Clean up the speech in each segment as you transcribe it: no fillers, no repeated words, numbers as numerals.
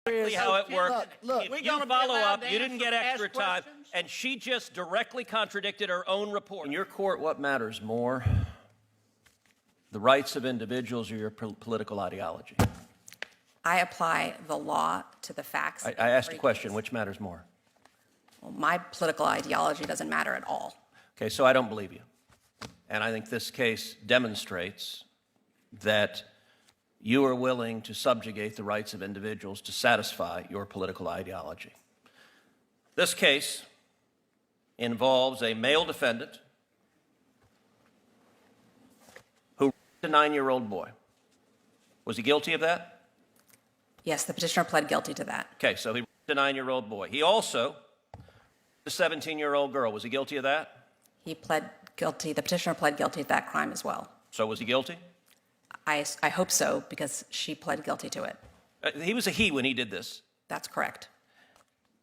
How it worked. Look, If you follow up, you didn't get extra time, and she just directly contradicted her own report. In your court, what matters more? The rights of individuals or your political ideology? I apply the law to the facts. I asked a question, which matters more? Well, my political ideology doesn't matter at all. Okay, so I don't believe you. And I think this case demonstrates that you are willing to subjugate the rights of individuals to satisfy your political ideology. This case involves a male defendant who raped a 9-year-old boy. Was he guilty of that? Yes, the petitioner pled guilty to that. Okay, so he raped a 9-year-old boy. He also raped a 17-year-old girl. Was he guilty of that? He pled guilty. The petitioner pled guilty to that crime as well. So was he guilty? I hope so, because she pled guilty to it. He was a he when he did this. That's correct.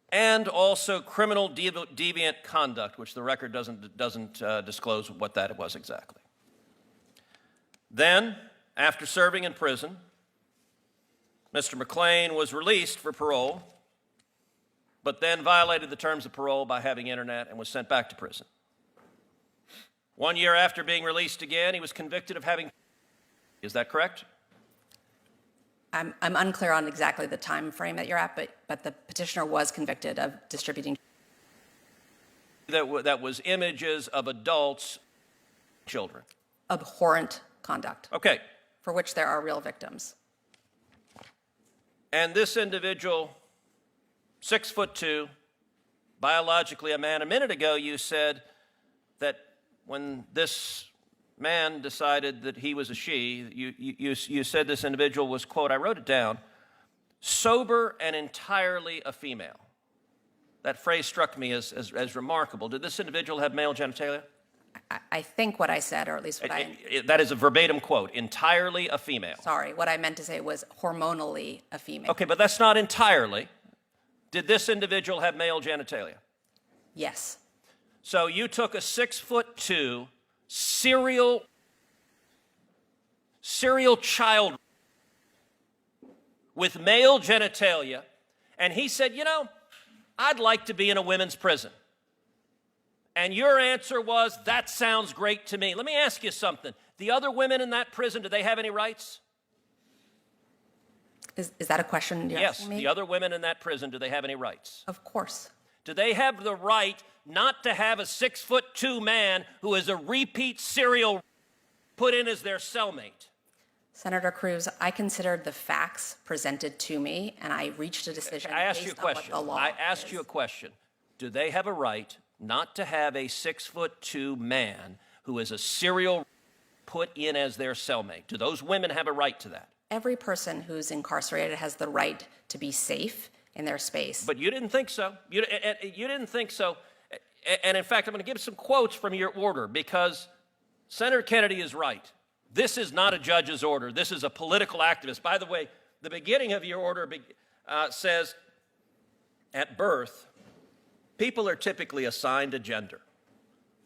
And also criminal deviant conduct, which the record doesn't disclose what that was exactly. Then, after serving in prison, Mr. McLean was released for parole, but then violated the terms of parole by having internet and was sent back to prison. 1 year after being released again, he was convicted of having. Is that correct? I'm unclear on exactly the time frame that you're at, but the petitioner was convicted of distributing. That was images of adults, children. Abhorrent conduct. Okay. For which there are real victims. And this individual, 6'2", biologically a man. A minute ago, you said that when this man decided that he was a she, you said this individual was, quote, I wrote it down, sober and entirely a female. That phrase struck me as remarkable. Did this individual have male genitalia? I think what I said, or at least what that is a verbatim quote, entirely a female. Sorry, what I meant to say was hormonally a female. Okay, but that's not entirely. Did this individual have male genitalia? Yes. So you took a 6'2" serial child with male genitalia, and he said, you know, I'd like to be in a women's prison. And your answer was, that sounds great to me. Let me ask you something. The other women in that prison, do they have any rights? Is that a question you're asking me? Yes, the other women in that prison, do they have any rights? Of course. Do they have the right not to have a 6'2" man who is a repeat serial put in as their cellmate? Senator Cruz, I considered the facts presented to me, and I reached a decision based on what the law I asked is. you a question. Do they have a right not to have a 6'2" man who is a serial put in as their cellmate? Do those women have a right to that? Every person who's incarcerated has the right to be safe in their space. But you didn't think so. You didn't think so. And in fact, I'm going to give some quotes from your order because Senator Kennedy is right. This is not a judge's order. This is a political activist. By the way, the beginning of your order says, at birth, people are typically assigned a gender.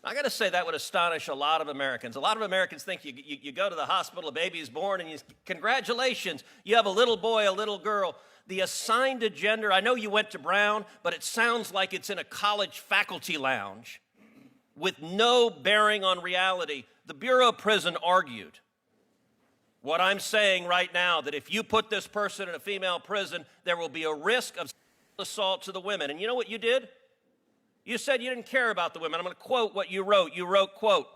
I got to say that would astonish a lot of Americans. A lot of Americans think you go to the hospital, a baby is born, and congratulations, you have a little boy, a little girl. The assigned a gender, I know you went to Brown, but it sounds like it's in a college faculty lounge with no bearing on reality. The Bureau of Prison argued what I'm saying right now, that if you put this person in a female prison, there will be a risk of assault to the women. And you know what you did? You said you didn't care about the women. I'm going to quote what you wrote. You wrote, quote,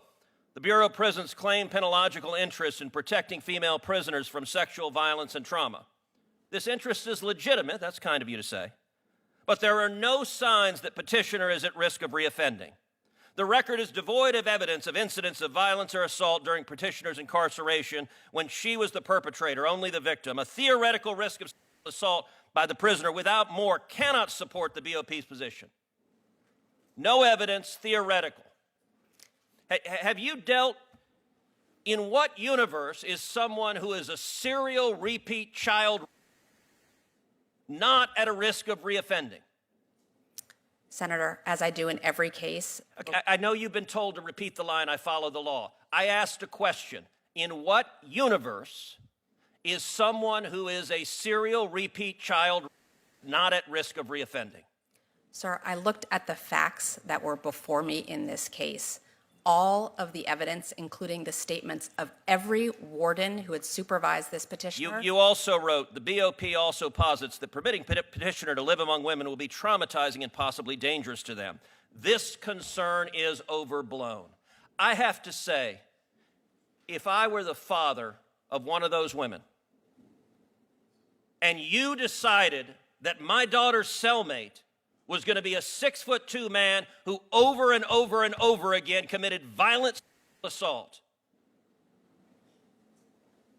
the Bureau of Prisons claim penological interest in protecting female prisoners from sexual violence and trauma. This interest is legitimate, that's kind of you to say, but there are no signs that petitioner is at risk of reoffending. The record is devoid of evidence of incidents of violence or assault during petitioner's incarceration when she was the perpetrator, only the victim. A theoretical risk of assault by the prisoner without more cannot support the BOP's position. No evidence, theoretical. Have you dealt, in what universe is someone who is a serial repeat child not at a risk of reoffending? Senator, as I do in every case. Okay, I know you've been told to repeat the line, I follow the law. I asked a question. In what universe is someone who is a serial repeat child not at risk of reoffending? Sir, I looked at the facts that were before me in this case. All of the evidence, including the statements of every warden who had supervised this petitioner. You also wrote, the BOP also posits that permitting petitioner to live among women will be traumatizing and possibly dangerous to them. This concern is overblown. I have to say, if I were the father of one of those women, and you decided that my daughter's cellmate was going to be a 6'2" man who over and over and over again committed violent assault,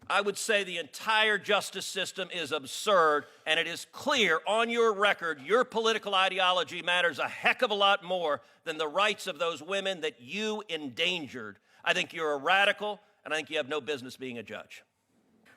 I would say the entire justice system is absurd, and it is clear on your record your political ideology matters a heck of a lot more than the rights of those women that you endangered. I think you're a radical, and I think you have no business being a judge.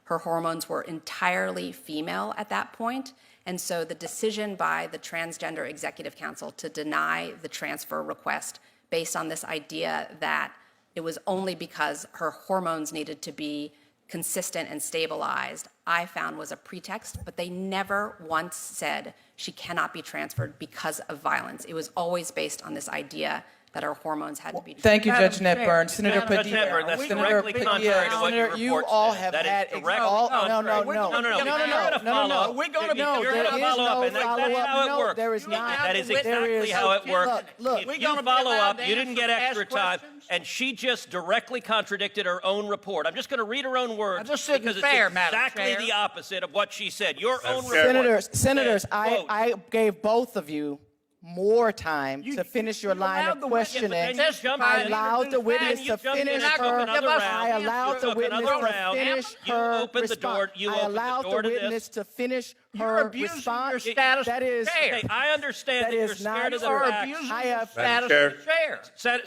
Her hormones were entirely female at that point, and so the decision by the Transgender Executive Council to deny the transfer request based on this idea that it was only because her hormones needed to be consistent and stabilized, I found was a pretext, but they never once said she cannot be transferred because of violence. It was always based on this idea that our hormones had to be. Thank you, Judge Netburn. Senator Judge Netburn, Padilla. that's Senator directly contrary to what your Senator, you report all said. have That is had directly no. contrary. No. We're gonna follow up. We're going to No, there you're gonna is follow up, no and that's how it follow-up. works. There is not. That is There exactly is- how it works. Look, If you follow up, you didn't get extra time, and she just directly contradicted her own report. I'm just going to read her own words I'm just sitting because fair, it's Madam exactly Chair. the opposite of what she said. Your own Chair. report. Senators, said, quote, I gave both of you more time to finish your line allowed of the witness to questioning. testify I and allowed the introduce witness facts. to You jumped in finish and took her. another round. I allowed You the took witness another to round. finish You her opened the door. response. You I opened the allowed door the to this. witness to finish You're her abusing response. your status That is, chair. Hey, I understand that, That you're is not- scared of the You are facts. abusing I your have- status Chair. as chair. Senator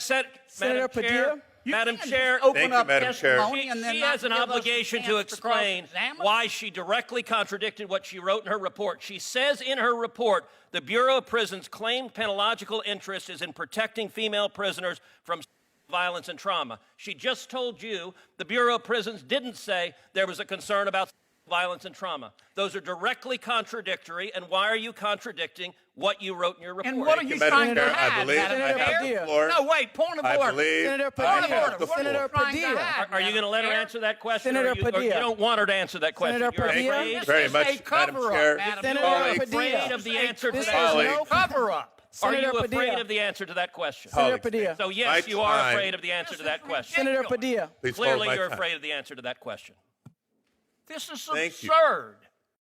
Madam Chair, Padilla? You Madam can't Chair, just open Thank you, up Madam Chair. testimony and then she not has an give us a obligation to chance explain cross-examine. why she directly contradicted what she wrote in her report. She says in her report, the Bureau of Prisons' claimed penological interest is in protecting female prisoners from violence and trauma. She just told you the Bureau of Prisons didn't say there was a concern about violence and trauma. Those are directly contradictory, and why are you contradicting what you wrote in your report? And what are you Madam trying to Chair, I hide, believe Madam I have Chair? the floor. No, wait, point of I order. believe Senator I Padilla. have the What are you Senator floor. trying to Padilla. hide, Are you going to let her Madam answer that question? Senator or you Padilla. don't want her to answer that question? Senator You're Padilla. afraid? This Very is much, a Madam cover-up, Chair. Madam Senator Chair. Are you Padilla. afraid of the answer to This that? is Colleague. no Cover-up. Are Senator you afraid Padilla. of the answer to that question? Senator Colleagues, Padilla. So yes, My you are time. afraid of the answer to that question. Senator Padilla. Please hold Clearly, my you're time. afraid of the answer to that question. This is Thank you. absurd.